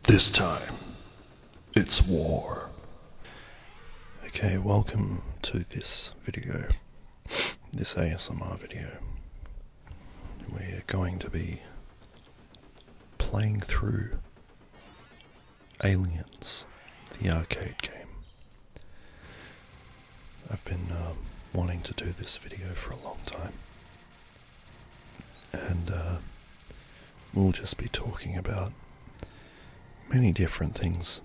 This time, it's war. Okay, welcome to this video, this ASMR video. We're going to be playing through Aliens, the arcade game. I've been wanting to do this video for a long time, and we'll just be talking about many different things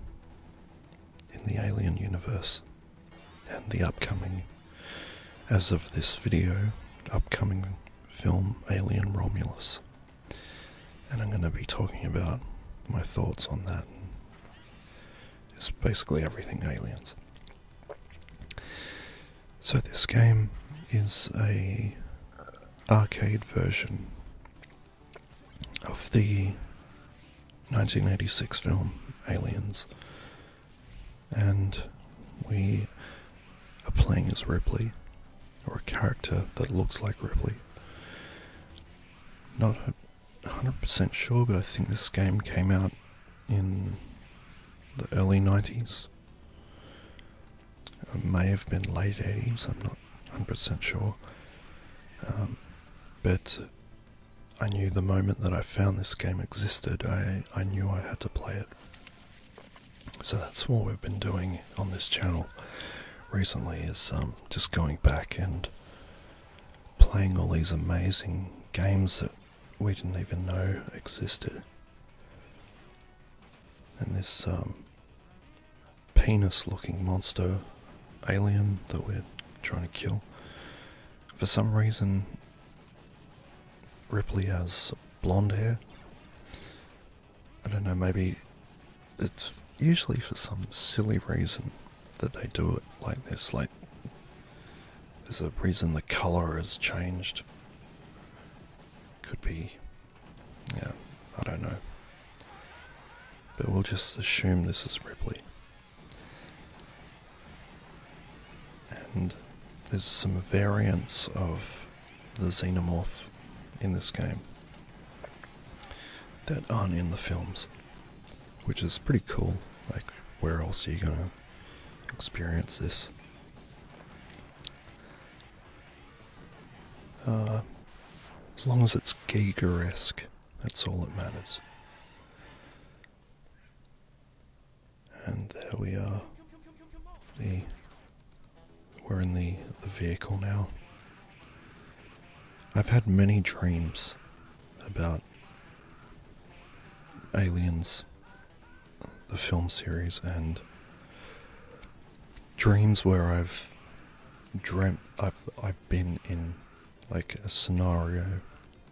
in the Alien universe and the upcoming, as of this video, upcoming film Alien Romulus. And I'm going to be talking about my thoughts on that. It's basically everything aliens. So this game is a arcade version of the 1986 film Aliens, and we are playing as Ripley, or a character that looks like Ripley. Not 100% sure, but I think this game came out in the early 90s. It may have been late 80s, I'm not 100% sure. But I knew the moment that I found this game existed, I knew I had to play it. So that's what we've been doing on this channel recently, is just going back and playing all these amazing games that we didn't even know existed. And this penis-looking monster alien that we're trying to kill, for some reason Ripley has blonde hair. I don't know, maybe it's usually for some silly reason that they do it like this, like there's a reason the colour has changed. Could be, yeah, I don't know. But we'll just assume this is Ripley. And there's some variants of the xenomorph in this game that aren't in the films, which is pretty cool. Like, where else are you going to experience this? As long as it's Giger-esque, that's all that matters. And there we are. We're in the vehicle now. I've had many dreams about Aliens, the film series, and dreams where I've dreamt I've been in like a scenario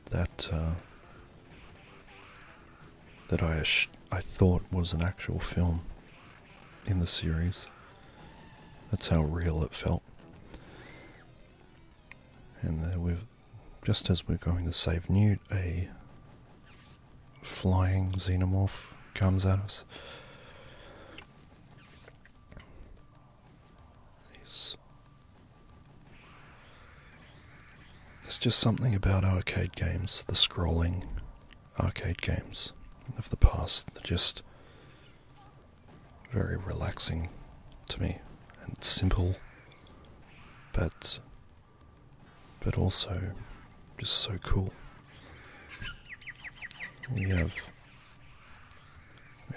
that I thought was an actual film in the series. That's how real it felt. And just as we're going to save Newt, a flying xenomorph comes at us. There's just something about arcade games, the scrolling arcade games of the past, they're just very relaxing to me, and simple, but also just so cool. We have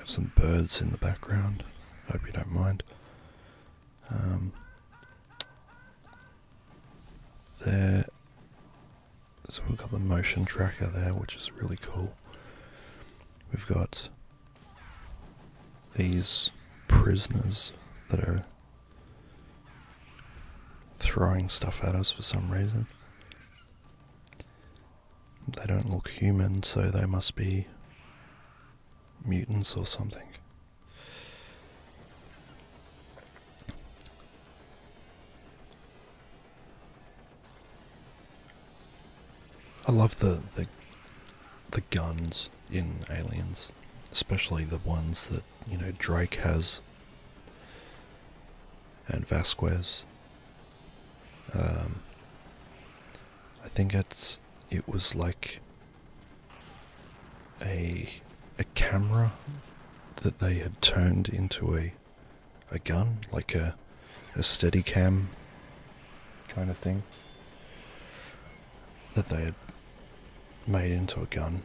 some birds in the background, hope you don't mind. So we've got the motion tracker there, which is really cool. We've got these prisoners that are throwing stuff at us for some reason. They don't look human, so they must be mutants or something. I love the guns in Aliens, especially the ones that, you know, Drake has and Vasquez. I think it was like a camera that they had turned into a gun, like a steady cam kind of thing, that they had made into a gun.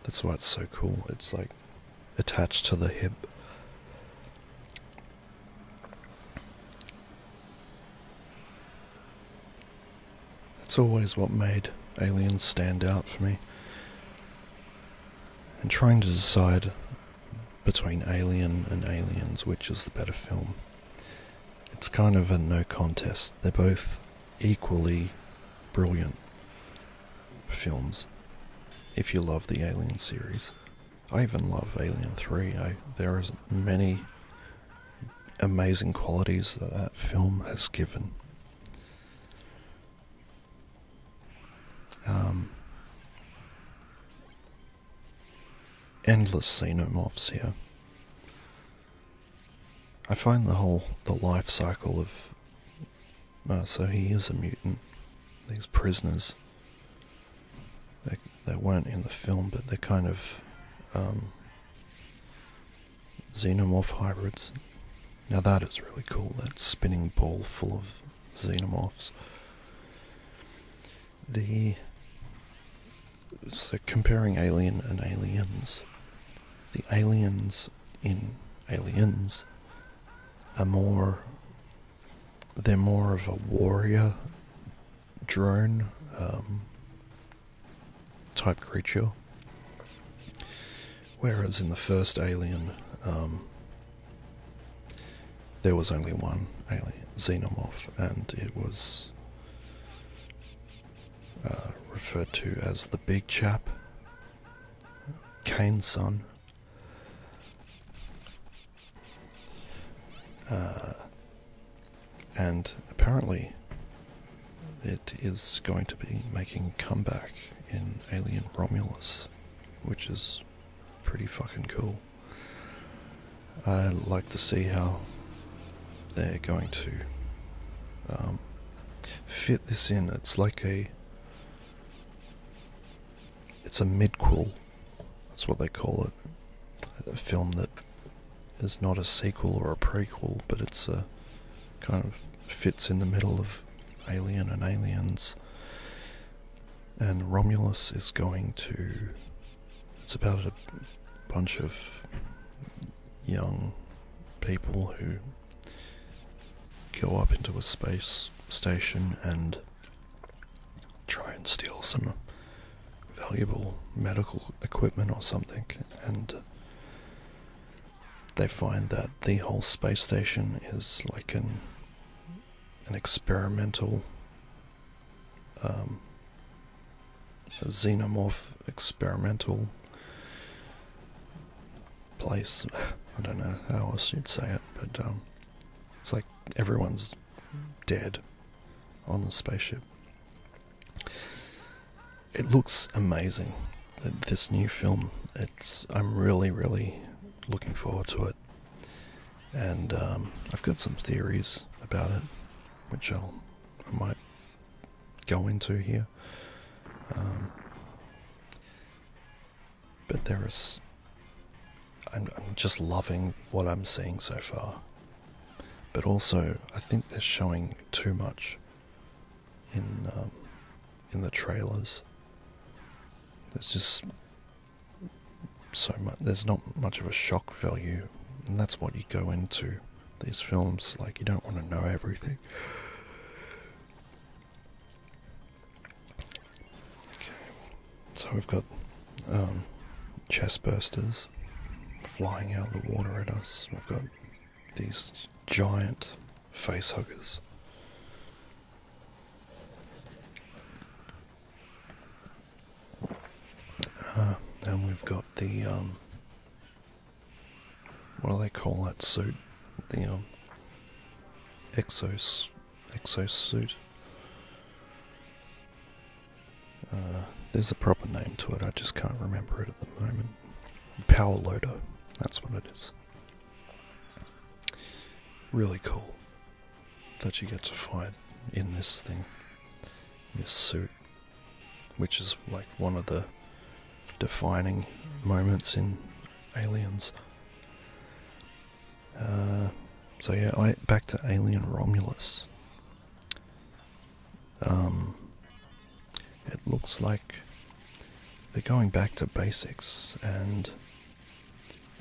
That's why it's so cool. It's like attached to the hip. That's always what made Aliens stand out for me. And trying to decide between Alien and Aliens, which is the better film, it's kind of a no contest. They're both equally brilliant films if you love the Alien series. I even love Alien 3. There are many amazing qualities that film has given. Endless xenomorphs here. I find the life cycle of so he is a mutant. These prisoners, they weren't in the film, but they're kind of xenomorph hybrids. Now that is really cool. That spinning ball full of xenomorphs. So comparing Alien and Aliens, the aliens in Aliens are they're more of a warrior drone type creature, whereas in the first Alien there was only one alien xenomorph, and it was referred to as the big chap, Kane's son. And apparently it is going to be making a comeback in Alien Romulus, which is pretty fucking cool. I'd like to see how they're going to fit this in. It's like it's a midquel, that's what they call it. A film that is not a sequel or a prequel, but it's a kind of fits in the middle of Alien and Aliens. And Romulus is it's about a bunch of young people who go up into a space station and try and steal some valuable medical equipment or something, and they find that the whole space station is like an experimental a xenomorph experimental place. I don't know how else you'd say it, but it's like everyone's dead on the spaceship. It looks amazing, this new film. I'm really looking forward to it, and I've got some theories about it, which I might go into here. But I'm just loving what I'm seeing so far. But also, I think they're showing too much in the trailers. There's just so much. There's not much of a shock value, and that's what you go into these films. Like, you don't want to know everything. Okay, so we've got chest bursters flying out of the water at us. We've got these giant face huggers. And we've got the what do they call that suit? The exosuit. There's a proper name to it, I just can't remember it at the moment. Power loader, that's what it is. Really cool that you get to fight in this thing, this suit, which is like one of the defining moments in aliens. So yeah, back to Alien Romulus. It looks like they're going back to basics, and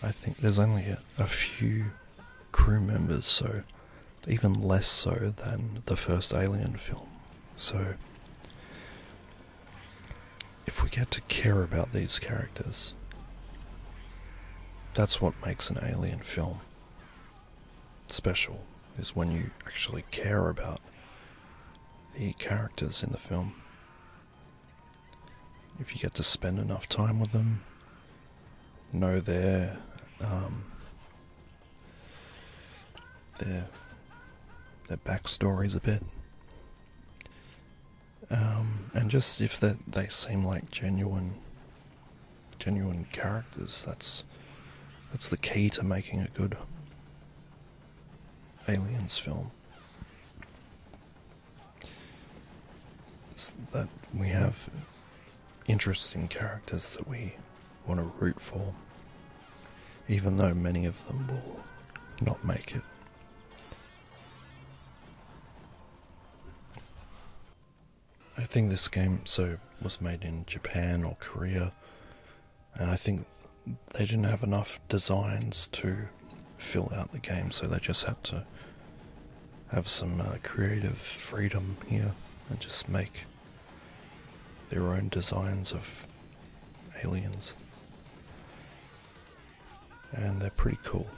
I think there's only a few crew members, so even less so than the first Alien film. So if we get to care about these characters, that's what makes an Alien film special, is when you actually care about the characters in the film. If you get to spend enough time with them, know their backstories a bit, and just if they seem like genuine characters, that's the key to making a good Aliens film. It's that we have interesting characters that we want to root for, even though many of them will not make it. I think this game was made in Japan or Korea, and I think they didn't have enough designs to fill out the game, so they just had to have some creative freedom here and just make their own designs of aliens. And they're pretty cool.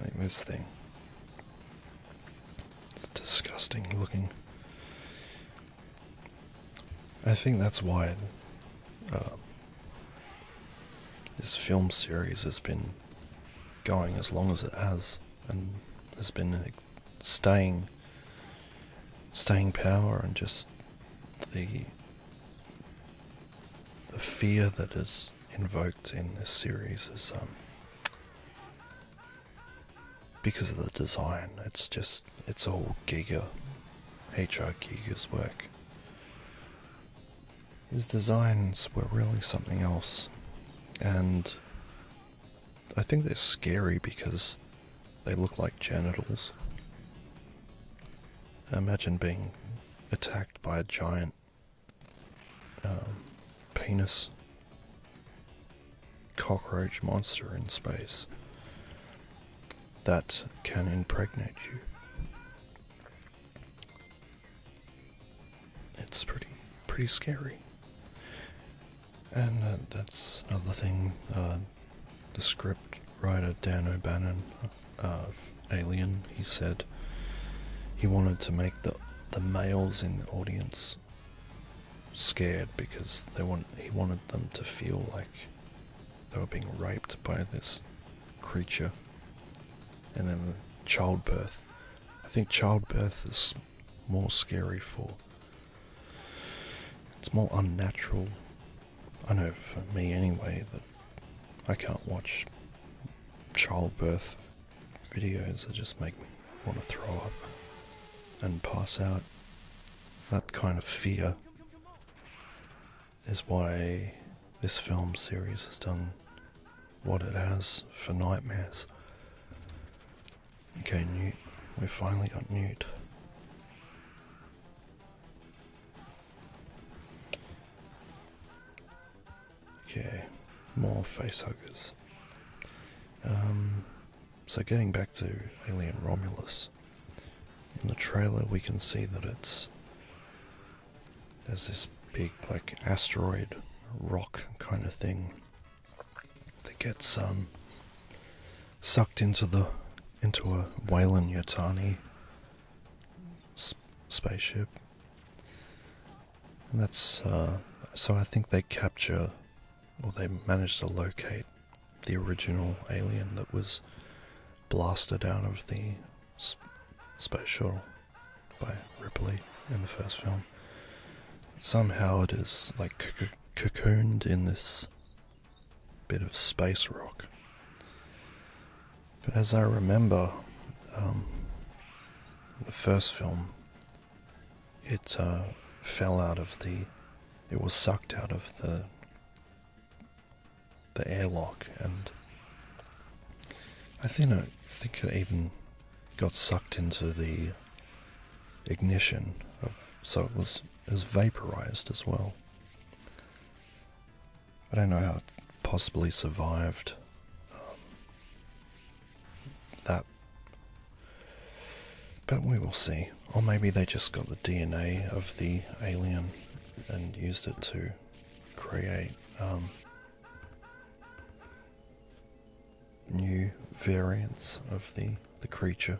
Like this thing. It's disgusting looking. I think that's why this film series has been going as long as it has, and has been staying power, and just the fear that is invoked in this series is because of the design. It's all HR Giga's work. His designs were really something else, and I think they're scary because they look like genitals. Imagine being attacked by a giant penis cockroach monster in space that can impregnate you. It's pretty scary. And that's another thing. The script writer Dan O'Bannon of Alien, he said he wanted to make the males in the audience scared because he wanted them to feel like they were being raped by this creature. And then the childbirth. I think childbirth is more scary it's more unnatural. I know for me anyway that I can't watch childbirth videos that just make me want to throw up and pass out. That kind of fear is why this film series has done what it has for nightmares. Okay, Newt. We finally got Newt. Okay, more facehuggers. So getting back to Alien Romulus, in the trailer we can see that there's this big like asteroid rock kind of thing that gets sucked into a Weyland-Yutani spaceship, and that's so I think they capture, or they managed to locate the original alien that was blasted out of the space shuttle by Ripley in the first film. Somehow it is like cocooned in this bit of space rock. But as I remember, the first film, it fell out of it was sucked out of the airlock, and I think it even got sucked into the ignition so it was vaporized as well. I don't know how it possibly survived that, but we will see. Or maybe they just got the DNA of the alien and used it to create new variants of the creature.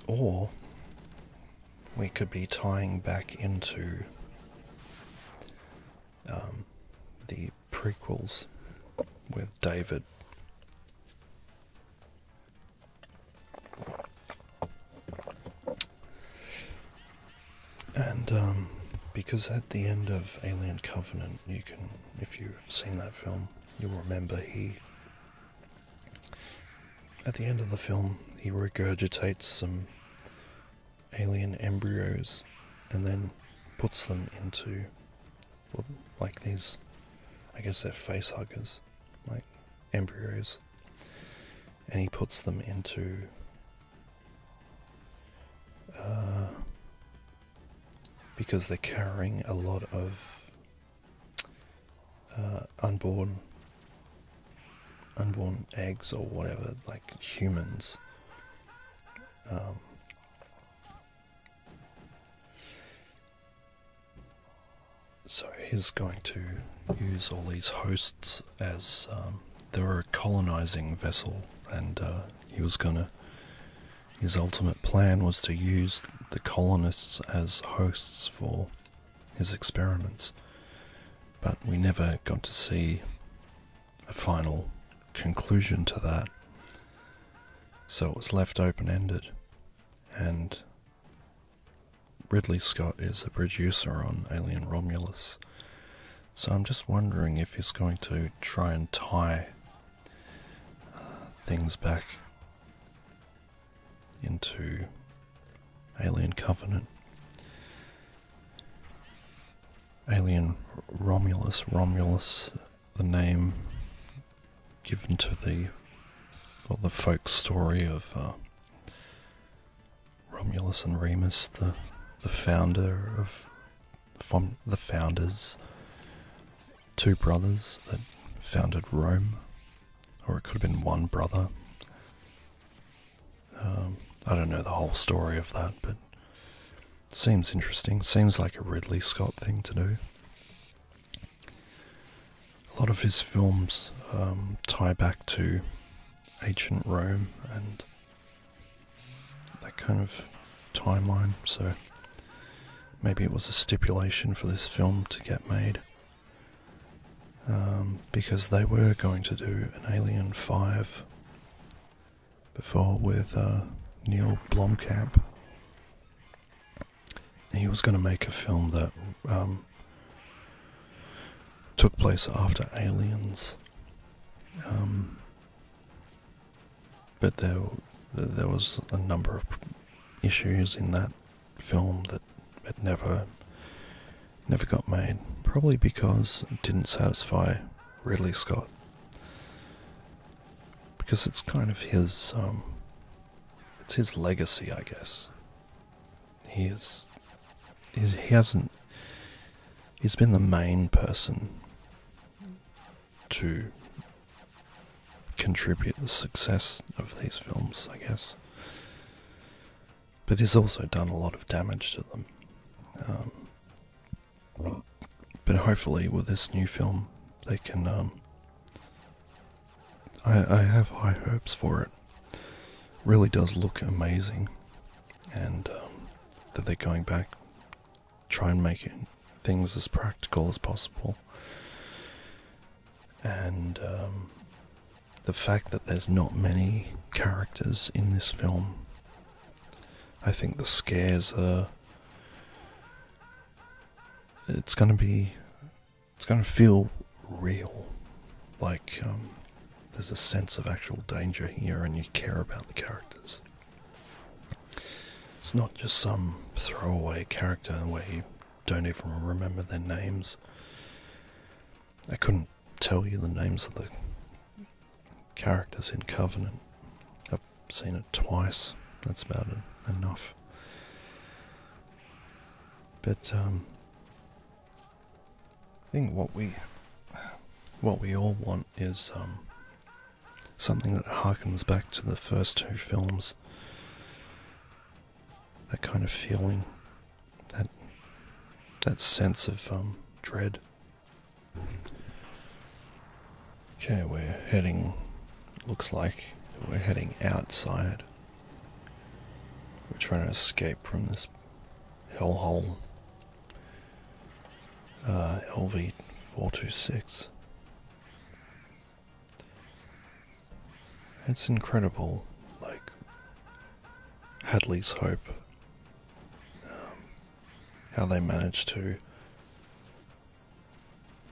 Or we could be tying back into the prequels with David. And because at the end of Alien Covenant, you can, if you've seen that film, you'll remember at the end of the film, he regurgitates some alien embryos and then puts them into, well, like these, I guess they're face huggers, like embryos, and he puts them into because they're carrying a lot of unborn eggs or whatever, like humans. So he's going to use all these hosts as they were a colonizing vessel, and his ultimate plan was to use the colonists as hosts for his experiments. But we never got to see a final conclusion to that, so it was left open-ended. And Ridley Scott is a producer on Alien Romulus, so I'm just wondering if he's going to try and tie things back into Alien Covenant. Alien Romulus, the name given to the folk story of Romulus and Remus, the founders, two brothers that founded Rome, or it could have been one brother. I don't know the whole story of that, but it seems interesting. Seems like a Ridley Scott thing to do. A lot of his films tie back to ancient Rome and that kind of timeline, so maybe it was a stipulation for this film to get made, because they were going to do an Alien 5 before with Neil Blomkamp. He was going to make a film that took place after Aliens, but there was a number of issues in that film that it never got made, probably because it didn't satisfy Ridley Scott, because it's kind of his it's his legacy, I guess. He's been the main person to contribute the success of these films, I guess. But he's also done a lot of damage to them. But hopefully with this new film, they can... I have high hopes for it. Really does look amazing. And that they're going back, try and make things as practical as possible. And the fact that there's not many characters in this film, I think the scares are... It's going to feel real. Like there's a sense of actual danger here and you care about the characters. not just some throwaway character where you don't even remember their names. I couldn't tell you the names of the characters in Covenant. I've seen it twice. That's about enough. But I think what we all want is something that harkens back to the first two films. That kind of feeling, that sense of dread. Okay, looks like we're heading outside. We're trying to escape from this hellhole. LV-426. It's incredible, like Hadley's Hope, how they managed to.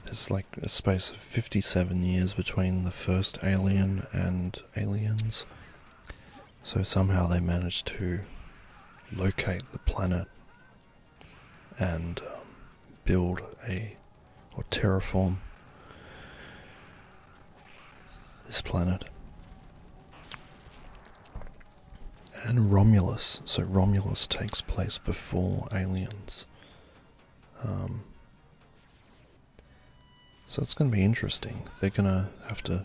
There's like a space of 57 years between the first Alien and Aliens, so somehow they managed to locate the planet and build or terraform this planet. And Romulus, so Romulus takes place before Aliens. So it's going to be interesting. They're going to have to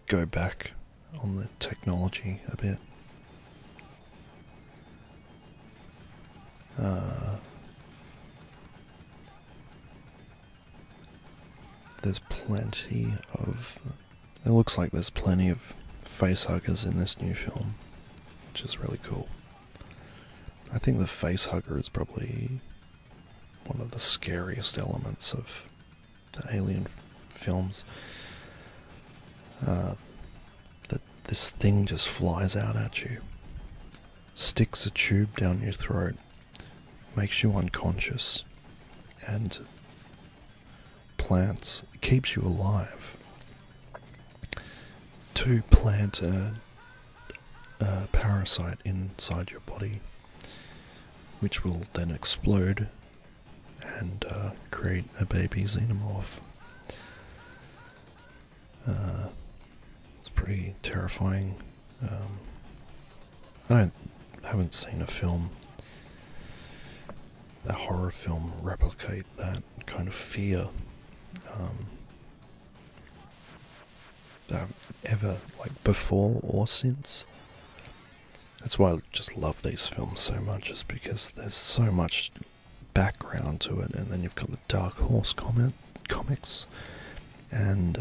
go back on the technology a bit. There's plenty of... It looks like there's plenty of facehuggers in this new film, which is really cool. I think the facehugger is probably one of the scariest elements of the Alien films. That this thing just flies out at you, sticks a tube down your throat, makes you unconscious, and keeps you alive. To plant a parasite inside your body, which will then explode and create a baby xenomorph. It's pretty terrifying. I haven't seen a horror film replicate that kind of fear ever, like before or since. That's why I just love these films so much, is because there's so much background to it, and then you've got the Dark Horse comics, and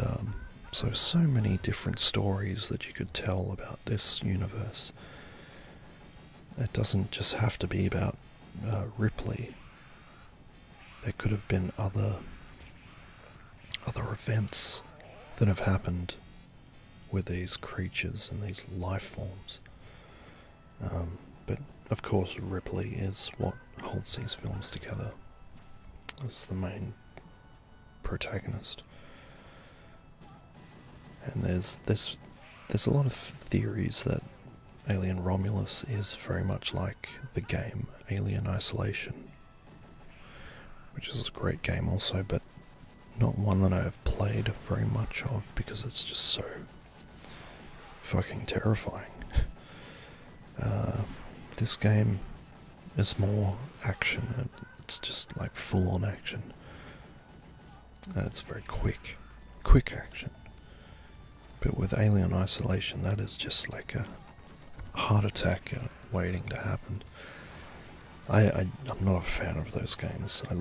so many different stories that you could tell about this universe. It doesn't just have to be about Ripley. There could have been other events that have happened with these creatures and these life forms. But of course Ripley is what holds these films together as the main protagonist. And there's a lot of theories that Alien Romulus is very much like the game Alien Isolation, which is a great game also, but not one that I have played very much of because it's just so fucking terrifying. This game is more action. It's just like full-on action. It's very quick action. But with Alien Isolation, that is just like a heart attack waiting to happen. I'm not a fan of those games. I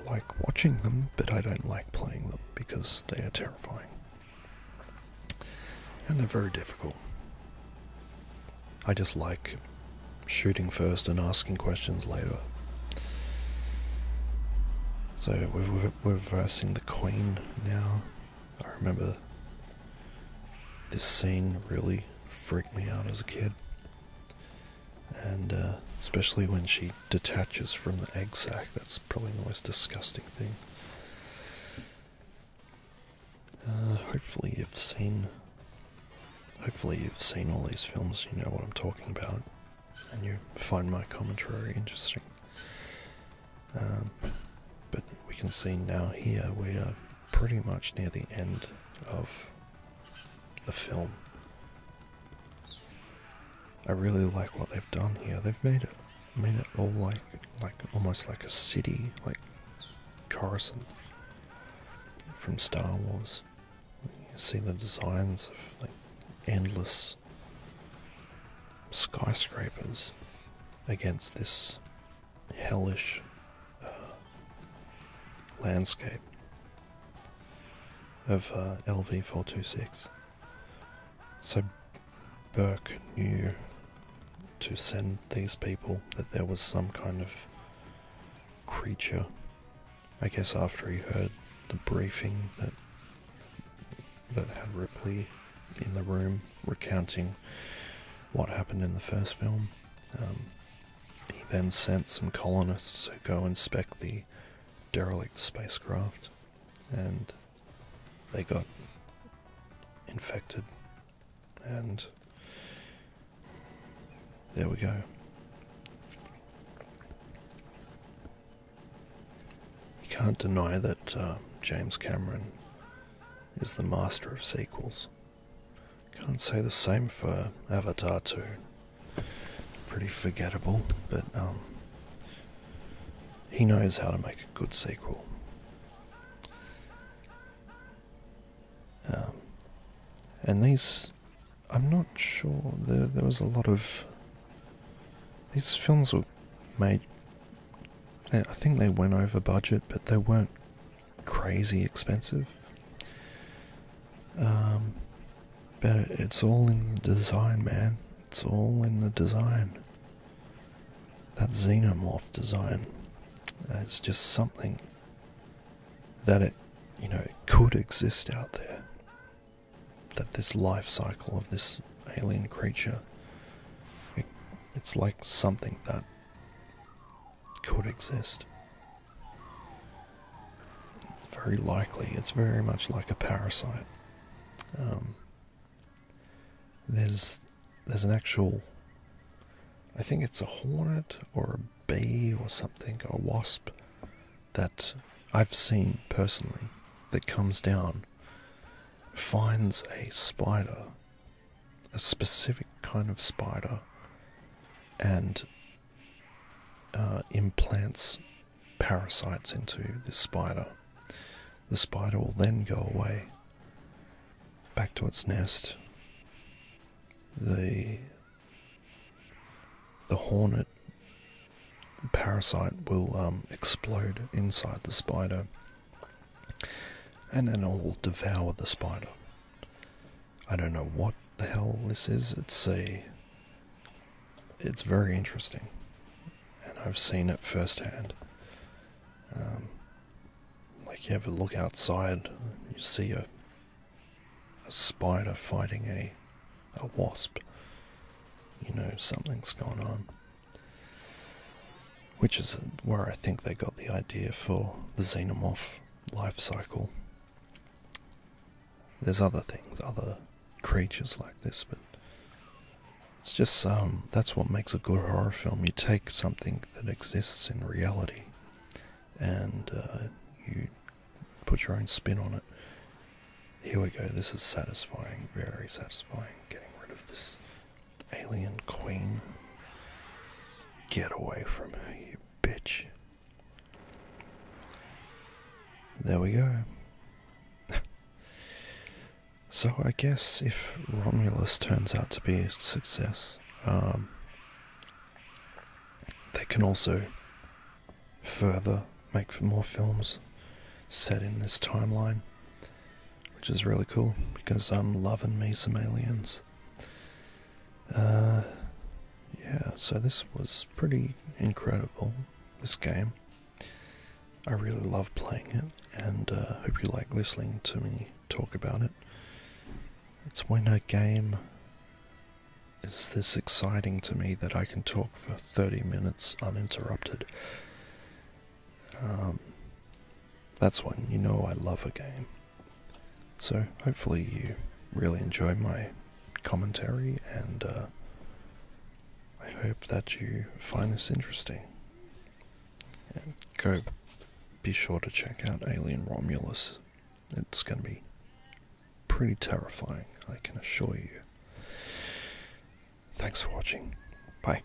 like watching them, but I don't like playing them because they are terrifying. And they're very difficult. I just like shooting first and asking questions later. So we're versing the Queen now. I remember this scene really freaked me out as a kid. And especially when she detaches from the egg sac, that's probably the most disgusting thing. Hopefully you've seen all these films, you know what I'm talking about. and you find my commentary interesting. But we can see now here we are pretty much near the end of the film. I really like what they've done here. They've made it all like almost like a city, like Coruscant from Star Wars. You see the designs of like endless skyscrapers against this hellish landscape of LV-426. So Burke knew to send these people that there was some kind of creature. I guess after he heard the briefing that had Ripley in the room recounting what happened in the first film, he then sent some colonists to go inspect the derelict spacecraft, and they got infected, and there we go. You can't deny that James Cameron is the master of sequels. Can't say the same for Avatar 2. Pretty forgettable, but he knows how to make a good sequel. And these, I'm not sure, there was a lot of, these films were made, I think they went over budget, but they weren't crazy expensive. But it's all in the design, man. It's all in the design. That xenomorph design. It's just something that it could exist out there. That this life cycle of this alien creature, it's like something that could exist. It's very likely. It's very much like a parasite. There's an actual, I think it's a hornet or a bee or something, a wasp, that I've seen personally, that comes down, finds a spider, a specific kind of spider, and implants parasites into this spider. The spider will then go away, back to its nest. The hornet, the parasite, will explode inside the spider, and then it will devour the spider. I don't know what the hell this is. It's very interesting, and I've seen it firsthand. Like you ever look outside, you see a spider fighting a wasp. You know something's going on. Which is where I think they got the idea for the xenomorph life cycle. There's other things, other creatures like this, but it's just that's what makes a good horror film. You take something that exists in reality and you put your own spin on it. Here we go. This is satisfying, very satisfying. Getting rid of this alien queen. Get away from her, you bitch. There we go. So I guess if Romulus turns out to be a success, they can also further make more films set in this timeline, which is really cool, because I'm loving me some aliens. Yeah, so this was pretty incredible, this game. I really love playing it, and hope you like listening to me talk about it. It's when a game is this exciting to me that I can talk for 30 minutes uninterrupted. That's when you know I love a game. So hopefully you really enjoy my commentary, and I hope that you find this interesting. And be sure to check out Alien Romulus. It's going to be pretty terrifying, I can assure you. Thanks for watching. Bye.